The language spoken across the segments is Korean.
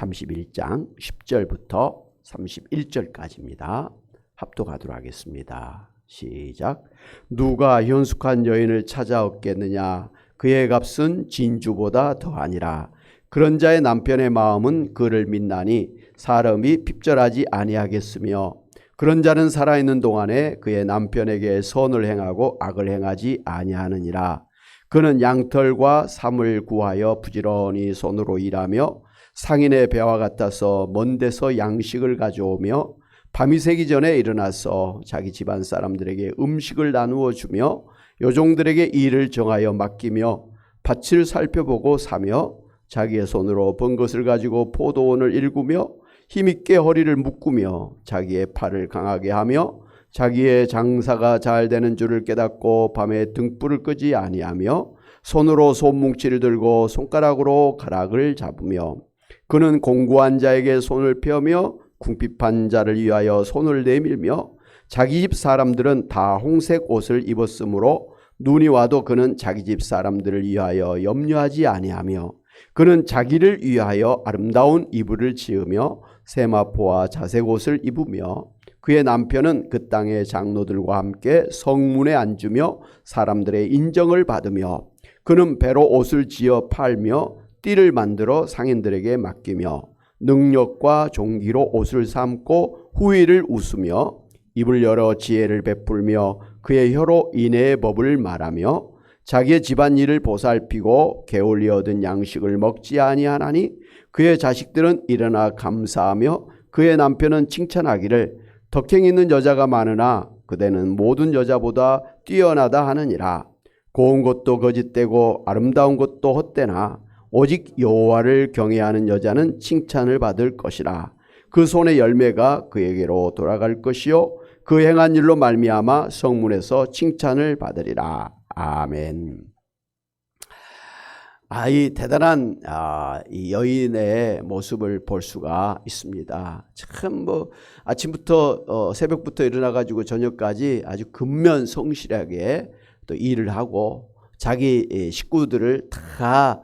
31장 10절부터 31절까지입니다. 합독하도록 하겠습니다. 시작. 누가 현숙한 여인을 찾아 얻겠느냐? 그의 값은 진주보다 더하니라. 그런 자의 남편의 마음은 그를 믿나니 사람이 핍절하지 아니하겠으며, 그런 자는 살아있는 동안에 그의 남편에게 선을 행하고 악을 행하지 아니하느니라. 그는 양털과 삼을 구하여 부지런히 손으로 일하며 상인의 배와 같아서 먼 데서 양식을 가져오며 밤이 새기 전에 일어나서 자기 집안 사람들에게 음식을 나누어 주며 요종들에게 일을 정하여 맡기며 밭을 살펴보고 사며 자기의 손으로 번 것을 가지고 포도원을 일구며 힘있게 허리를 묶으며 자기의 팔을 강하게 하며 자기의 장사가 잘 되는 줄을 깨닫고 밤에 등불을 끄지 아니하며 손으로 솜뭉치를 들고 손가락으로 가락을 잡으며, 그는 공고한 자에게 손을 펴며 궁핍한 자를 위하여 손을 내밀며, 자기 집 사람들은 다 홍색 옷을 입었으므로 눈이 와도 그는 자기 집 사람들을 위하여 염려하지 아니하며, 그는 자기를 위하여 아름다운 이불을 지으며 세마포와 자색 옷을 입으며, 그의 남편은 그 땅의 장로들과 함께 성문에 앉으며 사람들의 인정을 받으며, 그는 배로 옷을 지어 팔며 띠를 만들어 상인들에게 맡기며 능력과 종기로 옷을 삼고 후의를 웃으며 입을 열어 지혜를 베풀며 그의 혀로 인애의 법을 말하며 자기의 집안일을 보살피고 게을리 얻은 양식을 먹지 아니하나니, 그의 자식들은 일어나 감사하며 그의 남편은 칭찬하기를 덕행 있는 여자가 많으나 그대는 모든 여자보다 뛰어나다 하느니라. 고운 것도 거짓되고 아름다운 것도 헛되나 오직 여호와를 경외하는 여자는 칭찬을 받을 것이라. 그 손의 열매가 그에게로 돌아갈 것이요 그 행한 일로 말미암아 성문에서 칭찬을 받으리라. 아멘. 이 대단한 이 여인의 모습을 볼 수가 있습니다. 참 아침부터 새벽부터 일어나 가지고 저녁까지 아주 근면 성실하게 또 일을 하고 자기 식구들을 다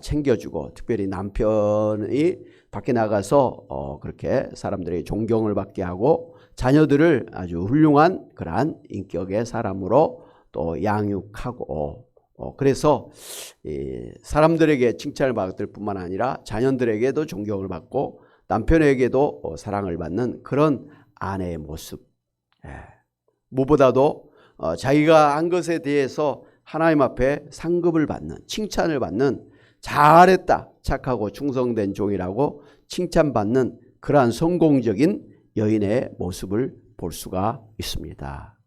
챙겨주고, 특별히 남편이 밖에 나가서 그렇게 사람들의 존경을 받게 하고 자녀들을 아주 훌륭한 그러한 인격의 사람으로 또 양육하고, 그래서 사람들에게 칭찬을 받을 뿐만 아니라 자녀들에게도 존경을 받고 남편에게도 사랑을 받는 그런 아내의 모습. 무엇보다도 자기가 한 것에 대해서 하나님 앞에 상급을 받는, 칭찬을 받는, 잘했다, 착하고 충성된 종이라고 칭찬받는 그러한 성공적인 여인의 모습을 볼 수가 있습니다.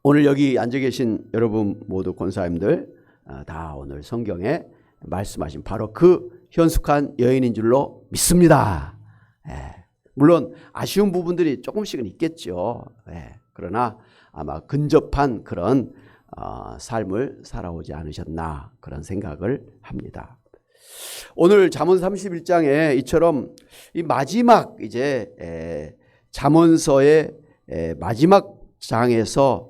오늘 여기 앉아 계신 여러분 모두 권사님들 다 오늘 성경에 말씀하신 바로 그 현숙한 여인인 줄로 믿습니다. 물론 아쉬운 부분들이 조금씩은 있겠죠. 그러나 아마 근접한 그런 삶을 살아오지 않으셨나 그런 생각을 합니다. 오늘 잠언 31장에 이처럼 이 마지막 이제 잠언서의 마지막 장에서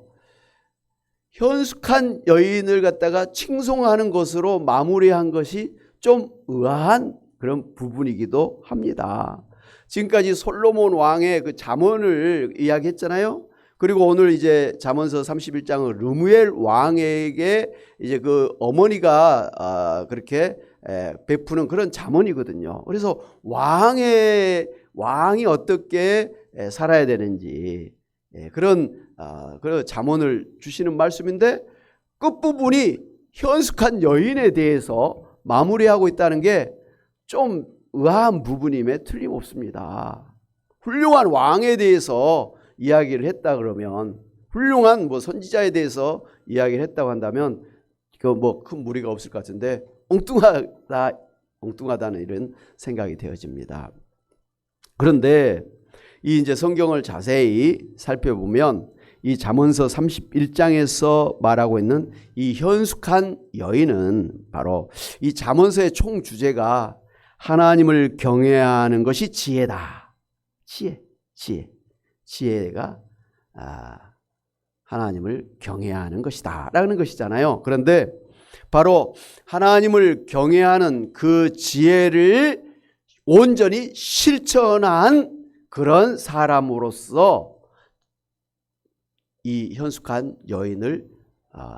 현숙한 여인을 갖다가 칭송하는 것으로 마무리한 것이 좀 의아한 그런 부분이기도 합니다. 지금까지 솔로몬 왕의 그 잠언을 이야기했잖아요. 그리고 오늘 이제 잠언서 31장은 르무엘 왕에게 이제 그 어머니가 그렇게 베푸는 그런 잠언이거든요. 그래서 왕이 어떻게 살아야 되는지 그런 잠언을 주시는 말씀인데, 끝부분이 현숙한 여인에 대해서 마무리하고 있다는 게 좀 의아한 부분임에 틀림없습니다. 훌륭한 왕에 대해서 이야기를 했다 그러면, 훌륭한 선지자에 대해서 이야기를 했다고 한다면 그 큰 무리가 없을 것 같은데 엉뚱하다는 이런 생각이 되어집니다. 그런데 이 이제 성경을 자세히 살펴보면 이 잠언서 31장에서 말하고 있는 이 현숙한 여인은 바로 이 잠언서의 총 주제가 하나님을 경외하는 것이 지혜다. 지혜가 하나님을 경외하는 것이다 라는 것이잖아요. 그런데 바로 하나님을 경외하는 그 지혜를 온전히 실천한 그런 사람으로서 이 현숙한 여인을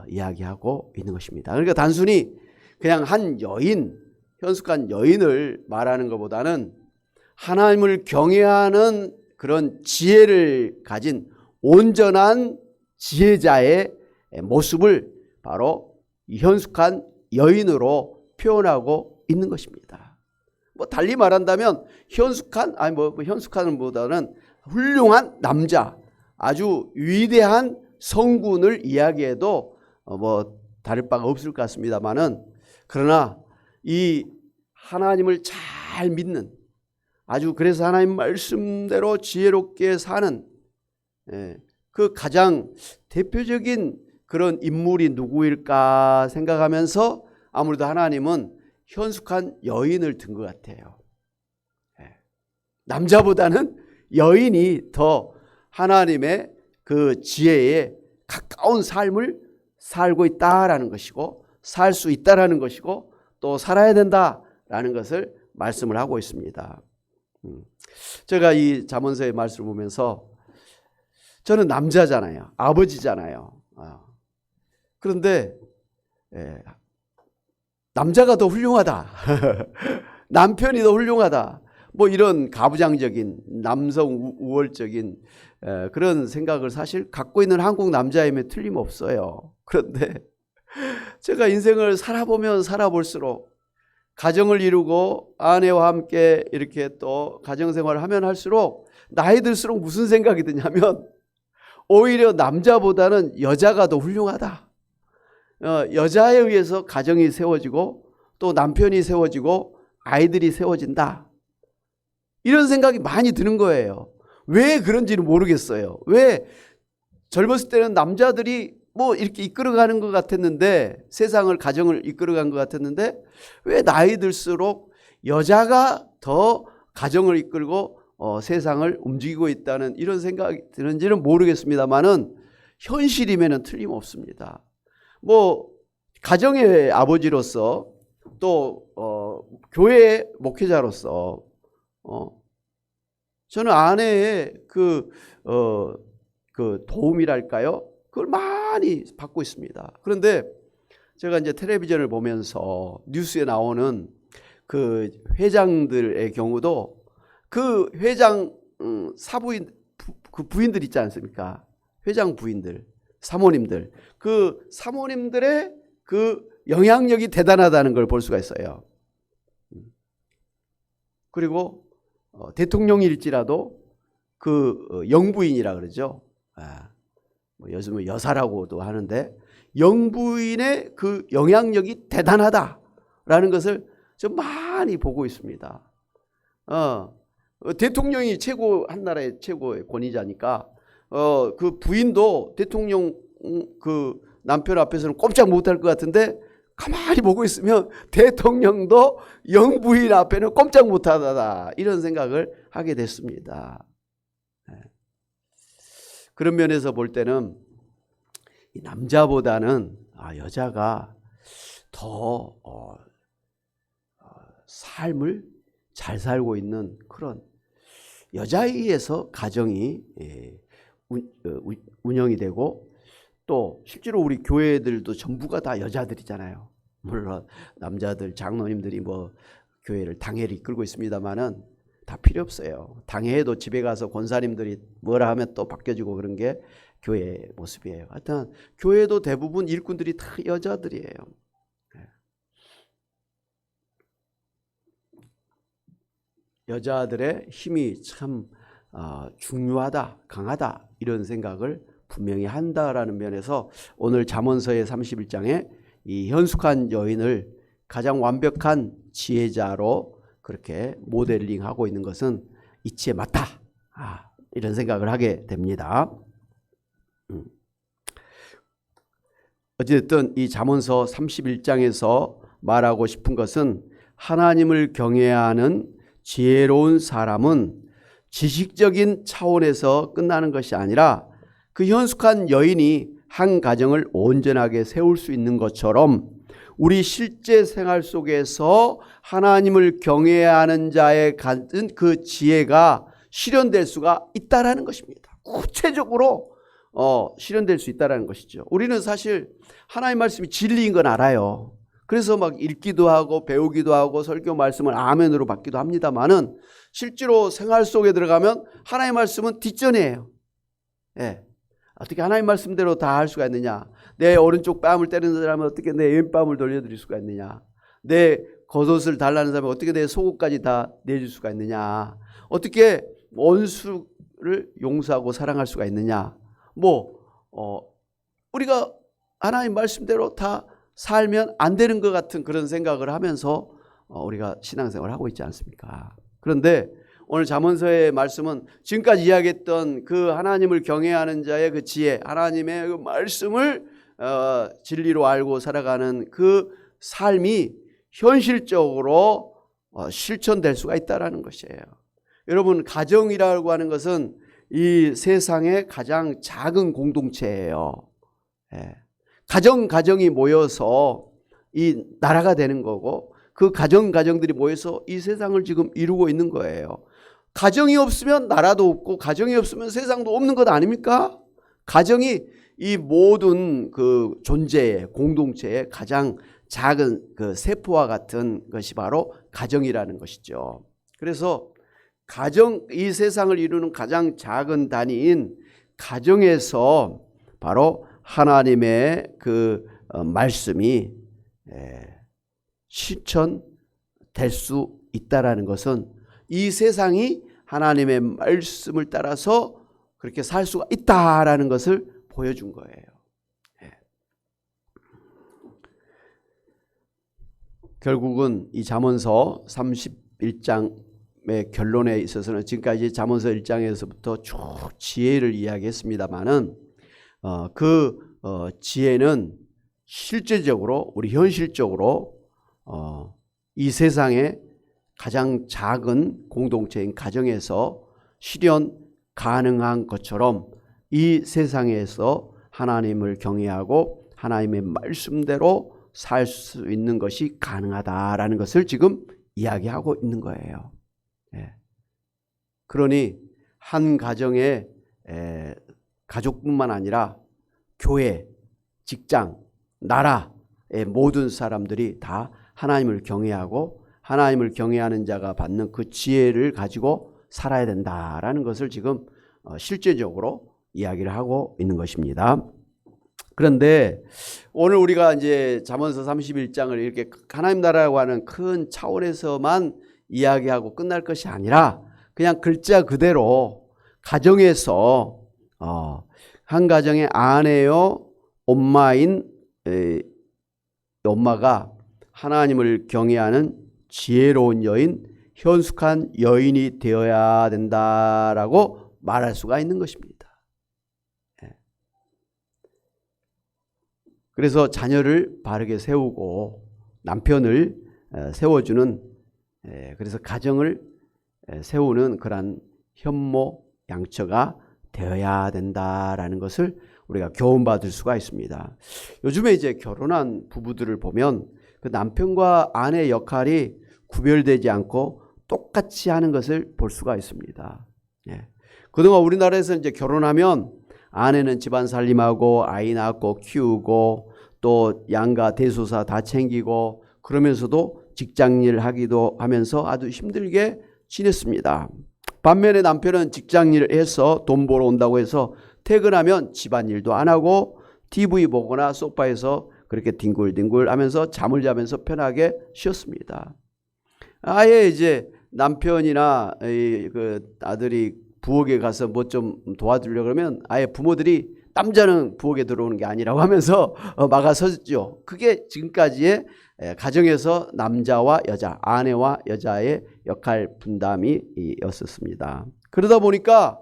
이야기하고 있는 것입니다. 그러니까 단순히 그냥 한 여인, 현숙한 여인을 말하는 것보다는 하나님을 경외하는 그런 지혜를 가진 온전한 지혜자의 모습을 바로 이 현숙한 여인으로 표현하고 있는 것입니다. 뭐 달리 말한다면 현숙한보다는 훌륭한 남자, 아주 위대한 성군을 이야기해도 뭐 다를 바가 없을 것 같습니다만은, 그러나 이 하나님을 잘 믿는, 아주 그래서 하나님 말씀대로 지혜롭게 사는 그 가장 대표적인 그런 인물이 누구일까 생각하면서 아무래도 하나님은 현숙한 여인을 든 것 같아요. 남자보다는 여인이 더 하나님의 그 지혜에 가까운 삶을 살고 있다라는 것이고, 살 수 있다라는 것이고, 또 살아야 된다라는 것을 말씀을 하고 있습니다. 제가 이 잠언서의 말씀을 보면서 저는 남자잖아요. 아버지잖아요. 그런데 남자가 더 훌륭하다. 남편이 더 훌륭하다. 뭐 이런 가부장적인 남성 우월적인 그런 생각을 사실 갖고 있는 한국 남자임에 틀림없어요. 그런데 제가 인생을 살아보면 살아볼수록, 가정을 이루고 아내와 함께 이렇게 또 가정생활을 하면 할수록 나이 들수록 무슨 생각이 드냐면, 오히려 남자보다는 여자가 더 훌륭하다. 여자에 의해서 가정이 세워지고 또 남편이 세워지고 아이들이 세워진다. 이런 생각이 많이 드는 거예요. 왜 그런지는 모르겠어요. 왜 젊었을 때는 남자들이 뭐 이렇게 이끌어가는 것 같았는데, 세상을, 가정을 이끌어간 것 같았는데, 왜 나이 들수록 여자가 더 가정을 이끌고 세상을 움직이고 있다는 이런 생각이 드는지는 모르겠습니다만은, 현실이면은 틀림없습니다. 뭐 가정의 아버지로서 또 교회 목회자로서 저는 아내의 그 도움이랄까요? 그걸 많이 받고 있습니다. 그런데 제가 이제 텔레비전을 보면서 뉴스에 나오는 그 회장들의 경우도, 그 회장 사부인, 그 부인들 있지 않습니까? 회장 부인들, 사모님들, 그 사모님들의 그 영향력이 대단하다는 걸 볼 수가 있어요. 그리고 대통령일지라도 그 영부인이라 그러죠. 뭐 요즘은 여사라고도 하는데, 영부인의 그 영향력이 대단하다라는 것을 좀 많이 보고 있습니다. 대통령이 한 나라의 최고의 권위자니까 그 부인도 대통령 그 남편 앞에서는 꼼짝 못할 것 같은데, 가만히 보고 있으면 대통령도 영부인 앞에는 꼼짝 못하다, 이런 생각을 하게 됐습니다. 그런 면에서 볼 때는 이 남자보다는 여자가 더 삶을 잘 살고 있는, 그런 여자에 의해서 가정이 운영이 되고, 또 실제로 우리 교회들도 전부가 다 여자들이잖아요. 물론 남자들 장로님들이 뭐 교회를 당회를 이끌고 있습니다만은 다 필요 없어요. 당회에도 집에 가서 권사님들이 뭐라 하면 또 바뀌어지고 그런 게 교회의 모습이에요. 하여튼 교회도 대부분 일꾼들이 다 여자들이에요. 여자들의 힘이 참 중요하다, 강하다, 이런 생각을 분명히 한다라는 면에서 오늘 잠언서의 31장에 이 현숙한 여인을 가장 완벽한 지혜자로 그렇게 모델링하고 있는 것은 이치에 맞다, 이런 생각을 하게 됩니다. 어쨌든 이 잠언서 31장에서 말하고 싶은 것은, 하나님을 경외하는 지혜로운 사람은 지식적인 차원에서 끝나는 것이 아니라, 그 현숙한 여인이 한 가정을 온전하게 세울 수 있는 것처럼 우리 실제 생활 속에서 하나님을 경외해야 하는 자의 가진 그 지혜가 실현될 수가 있다라는 것입니다. 구체적으로 실현될 수 있다라는 것이죠. 우리는 사실 하나님 말씀이 진리인 건 알아요. 그래서 막 읽기도 하고 배우기도 하고 설교 말씀을 아멘으로 받기도 합니다만은 실제로 생활 속에 들어가면 하나님 말씀은 뒷전이에요. 예. 어떻게 하나님 말씀대로 다 할 수가 있느냐? 내 오른쪽 뺨을 때리는 사람은 어떻게 내 왼뺨을 돌려드릴 수가 있느냐? 내 겉옷을 달라는 사람은 어떻게 내 속옷까지 다 내줄 수가 있느냐? 어떻게 원수를 용서하고 사랑할 수가 있느냐? 우리가 하나님 말씀대로 다 살면 안 되는 것 같은 그런 생각을 하면서 우리가 신앙생활을 하고 있지 않습니까? 그런데 오늘 잠언서의 말씀은 지금까지 이야기했던 그 하나님을 경외하는 자의 그 지혜, 하나님의 그 말씀을 진리로 알고 살아가는 그 삶이 현실적으로 실천될 수가 있다는 것이에요. 여러분, 가정이라고 하는 것은 이 세상의 가장 작은 공동체예요. 가정이 모여서 이 나라가 되는 거고, 그 가정들이 모여서 이 세상을 지금 이루고 있는 거예요. 가정이 없으면 나라도 없고, 가정이 없으면 세상도 없는 것 아닙니까? 가정이 이 모든 그 존재의 공동체의 가장 작은 그 세포와 같은 것이 바로 가정이라는 것이죠. 그래서 이 세상을 이루는 가장 작은 단위인 가정에서 바로 하나님의 그 말씀이 실천될 수 있다라는 것은 이 세상이 하나님의 말씀을 따라서 그렇게 살 수가 있다라는 것을 보여준 거예요. 결국은 이 잠언서 31장의 결론에 있어서는 지금까지 잠언서 1장에서부터 쭉 지혜를 이야기했습니다마는 그 지혜는 실제적으로 우리 현실적으로 이 세상의 가장 작은 공동체인 가정에서 실현 가능한 것처럼 이 세상에서 하나님을 경외하고 하나님의 말씀대로 살 수 있는 것이 가능하다라는 것을 지금 이야기하고 있는 거예요. 그러니 한 가정의 가족뿐만 아니라 교회, 직장, 나라의 모든 사람들이 다 하나님을 경외하고 하나님을 경외하는 자가 받는 그 지혜를 가지고 살아야 된다라는 것을 지금 실제적으로 이야기를 하고 있는 것입니다. 그런데 오늘 우리가 이제 잠언서 31장을 이렇게 하나님 나라라고 하는 큰 차원에서만 이야기하고 끝날 것이 아니라 그냥 글자 그대로 가정에서 한 가정의 아내요 엄마인 엄마가 하나님을 경외하는 지혜로운 여인, 현숙한 여인이 되어야 된다라고 말할 수가 있는 것입니다. 그래서 자녀를 바르게 세우고 남편을 세워주는, 그래서 가정을 세우는 그런 현모 양처가 되어야 된다라는 것을 우리가 교훈받을 수가 있습니다. 요즘에 이제 결혼한 부부들을 보면 그 남편과 아내의 역할이 구별되지 않고 똑같이 하는 것을 볼 수가 있습니다. 그동안 우리나라에서 이제 결혼하면 아내는 집안 살림하고 아이 낳고 키우고 또 양가 대소사 다 챙기고 그러면서도 직장일 하기도 하면서 아주 힘들게 지냈습니다. 반면에 남편은 직장일을 해서 돈 벌어 온다고 해서 퇴근하면 집안일도 안 하고 TV 보거나 소파에서 그렇게 뒹굴뒹굴 하면서 잠을 자면서 편하게 쉬었습니다. 아예 이제 남편이나 그 아들이 부엌에 가서 뭐 좀 도와주려고 그러면 아예 부모들이 남자는 부엌에 들어오는 게 아니라고 하면서 막아섰죠. 그게 지금까지의 가정에서 남자와 여자, 아내와 여자의 역할 분담이었었습니다. 그러다 보니까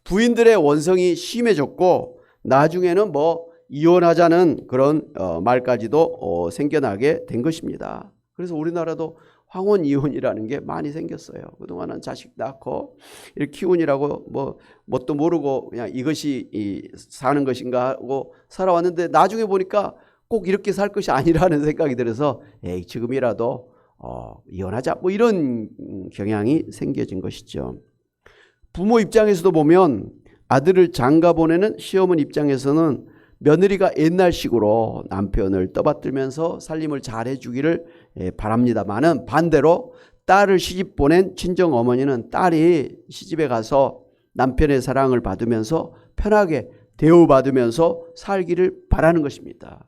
부인들의 원성이 심해졌고 나중에는 뭐 이혼하자는 그런 말까지도 생겨나게 된 것입니다. 그래서 우리나라도 황혼 이혼이라는 게 많이 생겼어요. 그동안은 자식 낳고 이렇게 키우느라고 뭣도 모르고 그냥 이것이 사는 것인가 하고 살아왔는데 나중에 보니까 꼭 이렇게 살 것이 아니라는 생각이 들어서 에이, 지금이라도 이혼하자 뭐 이런 경향이 생겨진 것이죠. 부모 입장에서도 보면 아들을 장가 보내는 시어머니 입장에서는 며느리가 옛날식으로 남편을 떠받들면서 살림을 잘 해주기를 바랍니다만은 반대로 딸을 시집 보낸 친정 어머니는 딸이 시집에 가서 남편의 사랑을 받으면서 편하게 대우받으면서 살기를 바라는 것입니다.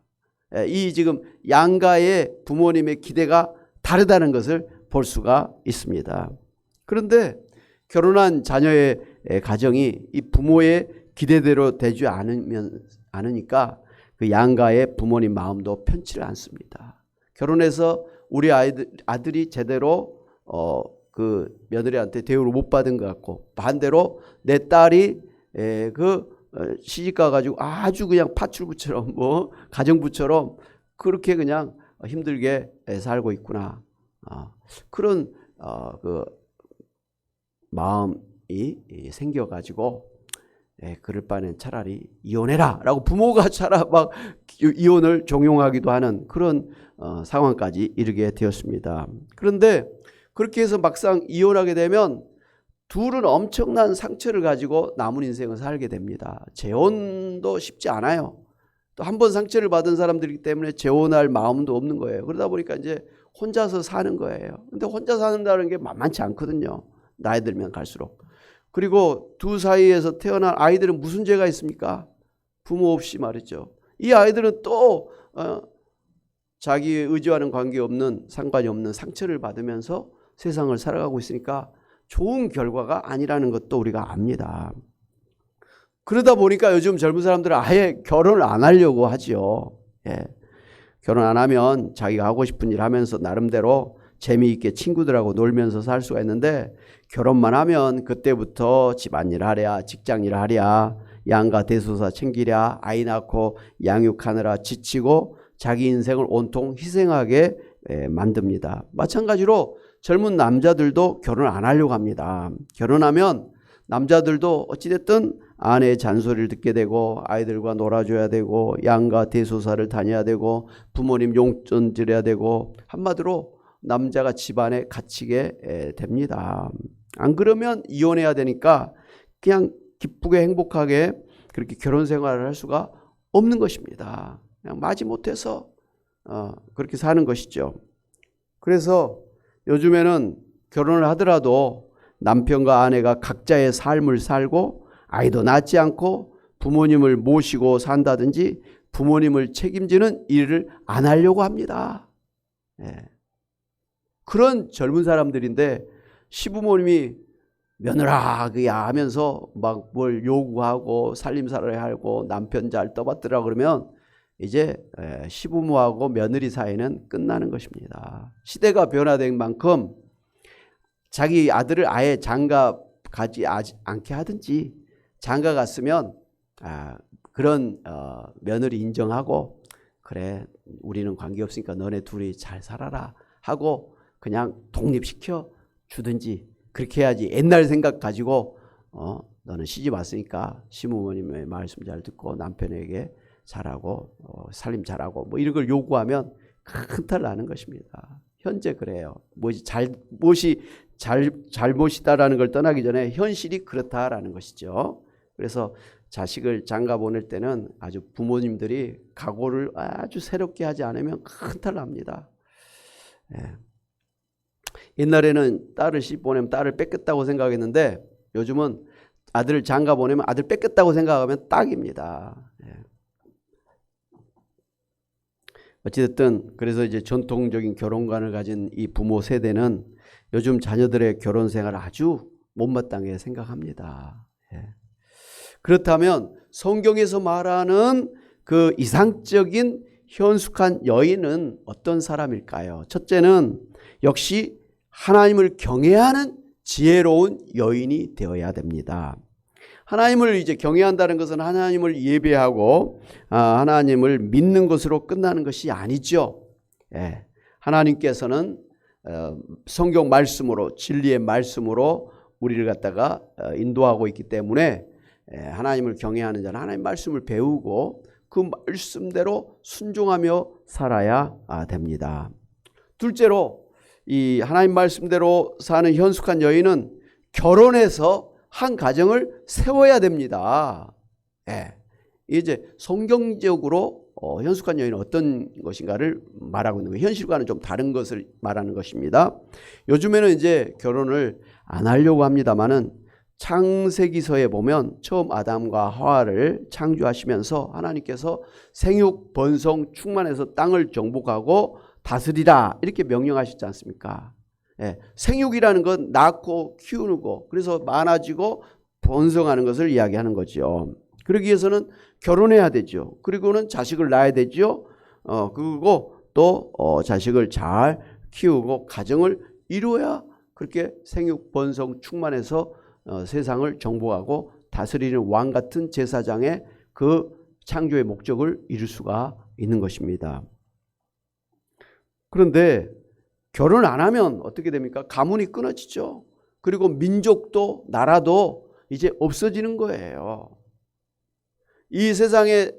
이 지금 양가의 부모님의 기대가 다르다는 것을 볼 수가 있습니다. 그런데 결혼한 자녀의 가정이 이 부모의 기대대로 되지 않으니까 그 양가의 부모님 마음도 편치를 않습니다. 결혼해서 우리 아들이 제대로 그 며느리한테 대우를 못 받은 것 같고 반대로 내 딸이 시집 가가지고 아주 그냥 파출부처럼 뭐 가정부처럼 그렇게 그냥 힘들게 살고 있구나. 그런 그 마음이 생겨가지고 그럴 바에는 차라리 이혼해라 라고 부모가 차라리 막 이혼을 종용하기도 하는 그런 상황까지 이르게 되었습니다. 그런데 그렇게 해서 막상 이혼하게 되면 둘은 엄청난 상처를 가지고 남은 인생을 살게 됩니다. 재혼도 쉽지 않아요. 또 한 번 상처를 받은 사람들이기 때문에 재혼할 마음도 없는 거예요. 그러다 보니까 이제 혼자서 사는 거예요. 근데 혼자 사는다는 게 만만치 않거든요. 나이 들면 갈수록. 그리고 두 사이에서 태어난 아이들은 무슨 죄가 있습니까? 부모 없이 말이죠. 이 아이들은 또 자기의 의지와는 관계없는 상관이 없는 상처를 받으면서 세상을 살아가고 있으니까 좋은 결과가 아니라는 것도 우리가 압니다. 그러다 보니까 요즘 젊은 사람들은 아예 결혼을 안 하려고 하죠. 결혼 안 하면 자기가 하고 싶은 일 하면서 나름대로 재미있게 친구들하고 놀면서 살 수가 있는데 결혼만 하면 그때부터 집안일 하랴 직장일 하랴 양가 대소사 챙기랴 아이 낳고 양육하느라 지치고 자기 인생을 온통 희생하게 만듭니다. 마찬가지로 젊은 남자들도 결혼을 안 하려고 합니다. 결혼하면 남자들도 어찌됐든 아내의 잔소리를 듣게 되고 아이들과 놀아줘야 되고 양가 대소사를 다녀야 되고 부모님 용돈 드려야 되고 한마디로 남자가 집안에 갇히게 됩니다. 안 그러면 이혼해야 되니까 그냥 기쁘게 행복하게 그렇게 결혼 생활을 할 수가 없는 것입니다. 그냥 마지못해서 그렇게 사는 것이죠. 그래서 요즘에는 결혼을 하더라도 남편과 아내가 각자의 삶을 살고 아이도 낳지 않고 부모님을 모시고 산다든지 부모님을 책임지는 일을 안 하려고 합니다. 그런 젊은 사람들인데 시부모님이 며느라 그야 하면서 막 뭘 요구하고 살림살이를 하고 남편 잘 떠받들라 그러면 이제 시부모하고 며느리 사이는 끝나는 것입니다. 시대가 변화된 만큼 자기 아들을 아예 장가 가지 않게 하든지 장가 갔으면 그런 며느리 인정하고 그래 우리는 관계없으니까 너네 둘이 잘 살아라 하고 그냥 독립시켜 주든지 그렇게 해야지 옛날 생각 가지고 너는 시집 왔으니까 시부모님의 말씀 잘 듣고 남편에게 잘하고 살림 잘하고 뭐 이런 걸 요구하면 큰 탈 나는 것입니다. 현재 그래요. 잘못이다라는 걸 떠나기 전에 현실이 그렇다라는 것이죠. 그래서 자식을 장가 보낼 때는 아주 부모님들이 각오를 아주 새롭게 하지 않으면 큰 탈 납니다. 옛날에는 딸을 시집 보내면 딸을 뺏겼다고 생각했는데 요즘은 아들을 장가 보내면 아들 뺏겼다고 생각하면 딱입니다. 어찌됐든 그래서 이제 전통적인 결혼관을 가진 이 부모 세대는 요즘 자녀들의 결혼 생활을 아주 못마땅하게 생각합니다. 그렇다면 성경에서 말하는 그 이상적인 현숙한 여인은 어떤 사람일까요? 첫째는 역시 하나님을 경외하는 지혜로운 여인이 되어야 됩니다. 하나님을 이제 경외한다는 것은 하나님을 예배하고 하나님을 믿는 것으로 끝나는 것이 아니죠. 하나님께서는 성경 말씀으로 진리의 말씀으로 우리를 갖다가 인도하고 있기 때문에 하나님을 경외하는 자는 하나님 말씀을 배우고 그 말씀대로 순종하며 살아야 됩니다. 둘째로 이 하나님 말씀대로 사는 현숙한 여인은 결혼해서 한 가정을 세워야 됩니다. 예. 이제 성경적으로 현숙한 여인은 어떤 것인가를 말하고 있는 거예요. 현실과는 좀 다른 것을 말하는 것입니다. 요즘에는 이제 결혼을 안 하려고 합니다만은 창세기서에 보면 처음 아담과 하와를 창조하시면서 하나님께서 생육, 번성, 충만해서 땅을 정복하고 다스리라 이렇게 명령하셨지 않습니까? 예, 생육이라는 건 낳고 키우는 거, 그래서 많아지고 번성하는 것을 이야기하는 거죠. 그러기 위해서는 결혼해야 되죠. 그리고는 자식을 낳아야 되죠. 그리고 또 자식을 잘 키우고 가정을 이루어야 그렇게 생육, 번성, 충만해서 세상을 정복하고 다스리는 왕 같은 제사장의 그 창조의 목적을 이룰 수가 있는 것입니다. 그런데 결혼 안 하면 어떻게 됩니까? 가문이 끊어지죠. 그리고 민족도 나라도 이제 없어지는 거예요. 이 세상에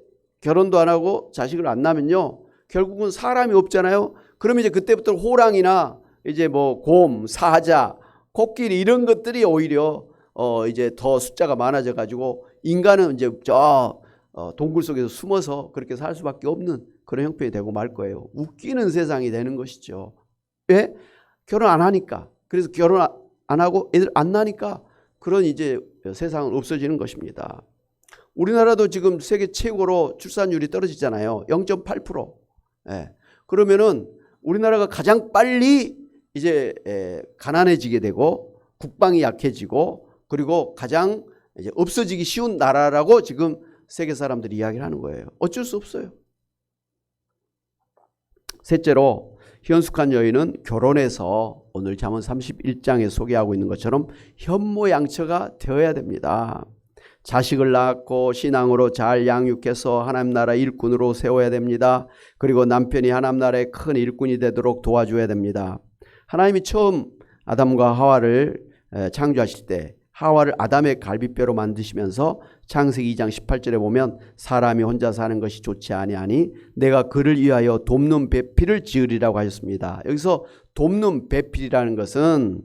결혼도 안 하고 자식을 안 낳으면요, 결국은 사람이 없잖아요. 그러면 이제 그때부터 호랑이나 이제 뭐 곰, 사자, 코끼리 이런 것들이 오히려 이제 더 숫자가 많아져 가지고 인간은 이제 저 동굴 속에서 숨어서 그렇게 살 수밖에 없는 그런 형편이 되고 말 거예요. 웃기는 세상이 되는 것이죠. 왜? 결혼 안 하니까. 그래서 결혼 안 하고 애들 안 낳으니까 그런 이제 세상은 없어지는 것입니다. 우리나라도 지금 세계 최고로 출산율이 떨어지잖아요. 0.8%. 예. 그러면은 우리나라가 가장 빨리 이제 가난해지게 되고 국방이 약해지고 그리고 가장 이제 없어지기 쉬운 나라라고 지금 세계 사람들이 이야기를 하는 거예요. 어쩔 수 없어요. 셋째로 현숙한 여인은 결혼해서 오늘 잠언 31장에 소개하고 있는 것처럼 현모양처가 되어야 됩니다. 자식을 낳고 신앙으로 잘 양육해서 하나님 나라 일꾼으로 세워야 됩니다. 그리고 남편이 하나님 나라의 큰 일꾼이 되도록 도와줘야 됩니다. 하나님이 처음 아담과 하와를 창조하실 때 하와를 아담의 갈비뼈로 만드시면서 창세기 2장 18절에 보면 사람이 혼자 사는 것이 좋지 아니하니 내가 그를 위하여 돕는 배필을 지으리라고 하셨습니다. 여기서 돕는 배필이라는 것은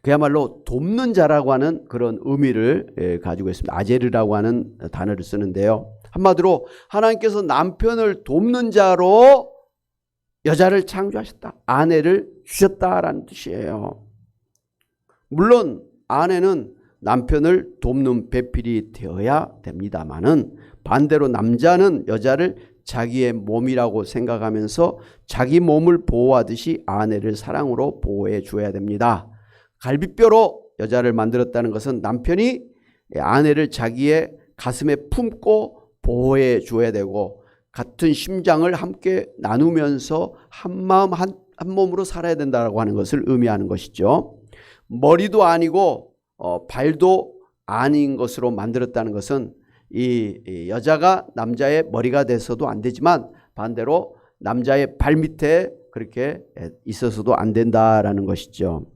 그야말로 돕는 자라고 하는 그런 의미를 가지고 있습니다. 아제르라고 하는 단어를 쓰는데요. 한마디로 하나님께서 남편을 돕는 자로 여자를 창조하셨다. 아내를 주셨다라는 뜻이에요. 물론 아내는 남편을 돕는 배필이 되어야 됩니다만은 반대로 남자는 여자를 자기의 몸이라고 생각하면서 자기 몸을 보호하듯이 아내를 사랑으로 보호해 줘야 됩니다. 갈비뼈로 여자를 만들었다는 것은 남편이 아내를 자기의 가슴에 품고 보호해 줘야 되고 같은 심장을 함께 나누면서 한 마음 한 몸으로 살아야 된다고 하는 것을 의미하는 것이죠. 머리도 아니고 발도 아닌 것으로 만들었다는 것은 이 여자가 남자의 머리가 돼서도 안 되지만 반대로 남자의 발 밑에 그렇게 있어서도 안 된다라는 것이죠.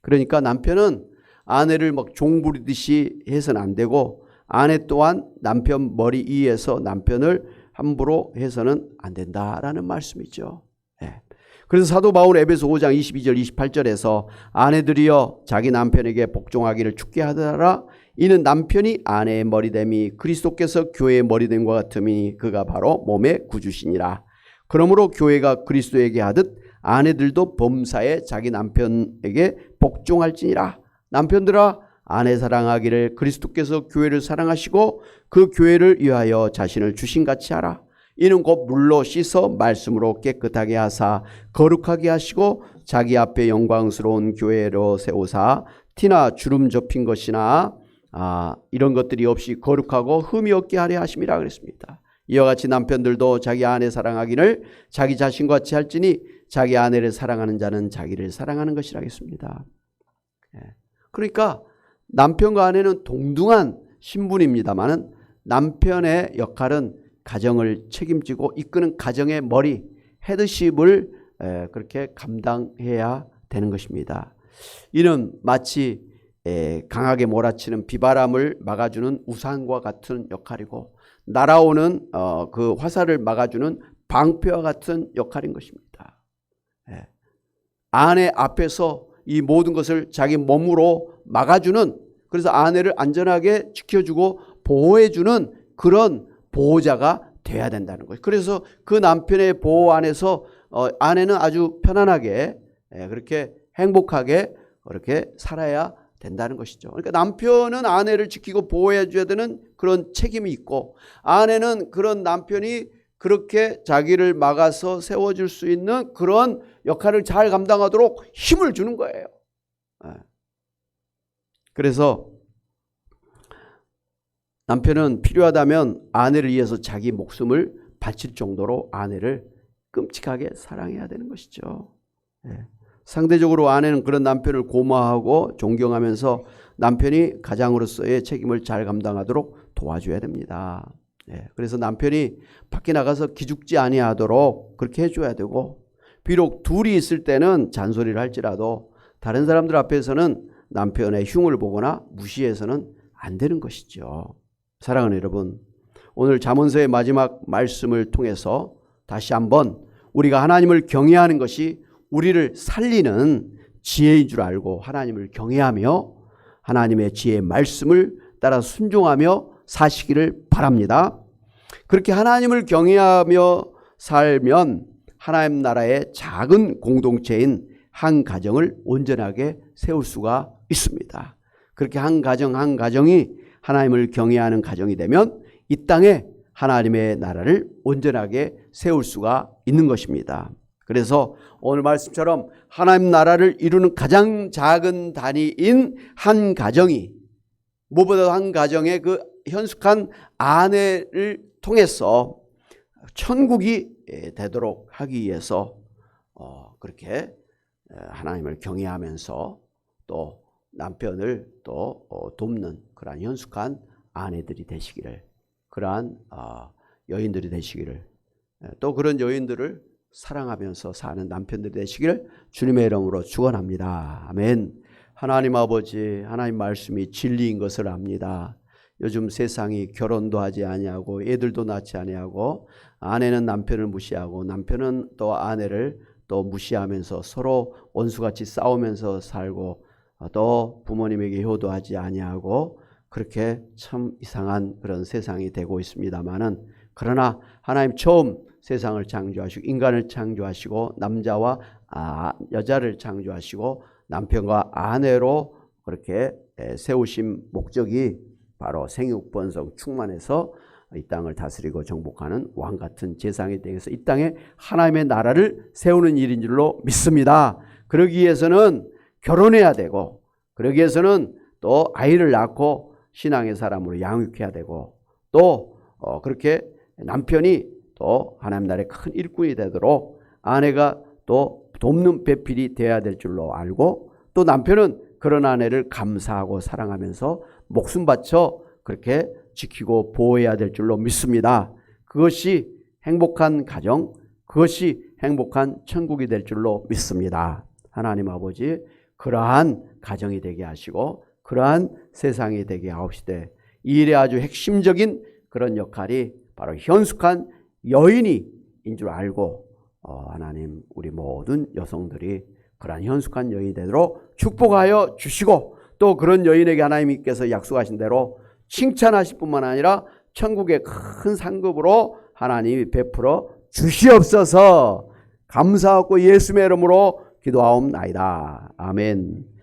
그러니까 남편은 아내를 막 종부리듯이 해서는 안 되고 아내 또한 남편 머리 위에서 남편을 함부로 해서는 안 된다라는 말씀이죠. 네. 그래서 사도 바울 에베소 5장 22절 28절에서 아내들이여 자기 남편에게 복종하기를 죽게 하더라. 이는 남편이 아내의 머리됨이 그리스도께서 교회의 머리됨과 같음이니 그가 바로 몸의 구주시니라. 그러므로 교회가 그리스도에게 하듯 아내들도 범사에 자기 남편에게 복종할지니라. 남편들아 아내 사랑하기를 그리스도께서 교회를 사랑하시고 그 교회를 위하여 자신을 주신같이 하라. 이는 곧 물로 씻어 말씀으로 깨끗하게 하사 거룩하게 하시고 자기 앞에 영광스러운 교회로 세우사 티나 주름 접힌 것이나 이런 것들이 없이 거룩하고 흠이 없게 하려 하심이라 그랬습니다. 이와 같이 남편들도 자기 아내 사랑하기를 자기 자신과 같이 할지니 자기 아내를 사랑하는 자는 자기를 사랑하는 것이라 했습니다. 그러니까 남편과 아내는 동등한 신분입니다만은 남편의 역할은 가정을 책임지고 이끄는 가정의 머리, 헤드십을 그렇게 감당해야 되는 것입니다. 이는 마치 강하게 몰아치는 비바람을 막아주는 우산과 같은 역할이고 날아오는 그 화살을 막아주는 방패와 같은 역할인 것입니다. 아내 앞에서 이 모든 것을 자기 몸으로 막아주는, 그래서 아내를 안전하게 지켜주고 보호해주는 그런 보호자가 돼야 된다는 거예요. 그래서 그 남편의 보호 안에서 아내는 아주 편안하게 그렇게 행복하게 그렇게 살아야 된다는 것이죠. 그러니까 남편은 아내를 지키고 보호해 줘야 되는 그런 책임이 있고, 아내는 그런 남편이 그렇게 자기를 막아서 세워줄 수 있는 그런 역할을 잘 감당하도록 힘을 주는 거예요. 그래서 남편은 필요하다면 아내를 위해서 자기 목숨을 바칠 정도로 아내를 끔찍하게 사랑해야 되는 것이죠. 상대적으로 아내는 그런 남편을 고마워하고 존경하면서 남편이 가장으로서의 책임을 잘 감당하도록 도와줘야 됩니다. 그래서 남편이 밖에 나가서 기죽지 아니하도록 그렇게 해줘야 되고, 비록 둘이 있을 때는 잔소리를 할지라도 다른 사람들 앞에서는 남편의 흉을 보거나 무시해서는 안 되는 것이죠. 사랑하는 여러분, 오늘 잠언서의 마지막 말씀을 통해서 다시 한번 우리가 하나님을 경외하는 것이 우리를 살리는 지혜인 줄 알고 하나님을 경외하며 하나님의 지혜의 말씀을 따라 순종하며 사시기를 바랍니다. 그렇게 하나님을 경외하며 살면 하나님 나라의 작은 공동체인 한 가정을 온전하게 세울 수가 있습니다. 그렇게 한 가정 한 가정이 하나님을 경외하는 가정이 되면 이 땅에 하나님의 나라를 온전하게 세울 수가 있는 것입니다. 그래서 오늘 말씀처럼 하나님 나라를 이루는 가장 작은 단위인 한 가정이, 무엇보다도 한 가정의 그 현숙한 아내를 통해서 천국이 되도록 하기 위해서 그렇게 하나님을 경외하면서 또 남편을 또 돕는 그러한 현숙한 아내들이 되시기를, 그러한 여인들이 되시기를, 또 그런 여인들을 사랑하면서 사는 남편들이 되시기를 주님의 이름으로 축원합니다. 아멘. 하나님 아버지, 하나님 말씀이 진리인 것을 압니다. 요즘 세상이 결혼도 하지 아니하고 애들도 낳지 아니하고 아내는 남편을 무시하고 남편은 또 아내를 또 무시하면서 서로 원수같이 싸우면서 살고 또 부모님에게 효도하지 아니하고 그렇게 참 이상한 그런 세상이 되고 있습니다만은, 그러나 하나님 처음 세상을 창조하시고 인간을 창조하시고 남자와 여자를 창조하시고 남편과 아내로 그렇게 세우신 목적이 바로 생육번성 충만해서 이 땅을 다스리고 정복하는 왕같은 제사장이 되어서 이 땅에 하나님의 나라를 세우는 일인 줄로 믿습니다. 그러기 위해서는 결혼해야 되고, 그러기 위해서는 또 아이를 낳고 신앙의 사람으로 양육해야 되고, 또 그렇게 남편이 또 하나님 나라의 큰 일꾼이 되도록 아내가 또 돕는 배필이 되어야 될 줄로 알고, 또 남편은 그런 아내를 감사하고 사랑하면서 목숨 바쳐 그렇게 지키고 보호해야 될 줄로 믿습니다. 그것이 행복한 가정, 그것이 행복한 천국이 될 줄로 믿습니다. 하나님 아버지, 그러한 가정이 되게 하시고 그러한 세상이 되게 하옵시되, 이 일의 아주 핵심적인 그런 역할이 바로 현숙한 여인인 줄 알고 하나님 우리 모든 여성들이 그러한 현숙한 여인이 되도록 축복하여 주시고, 또 그런 여인에게 하나님께서 약속하신 대로 칭찬하실 뿐만 아니라 천국의 큰 상급으로 하나님이 베풀어 주시옵소서. 감사하고 예수의 이름으로 기도하옵나이다. 아멘.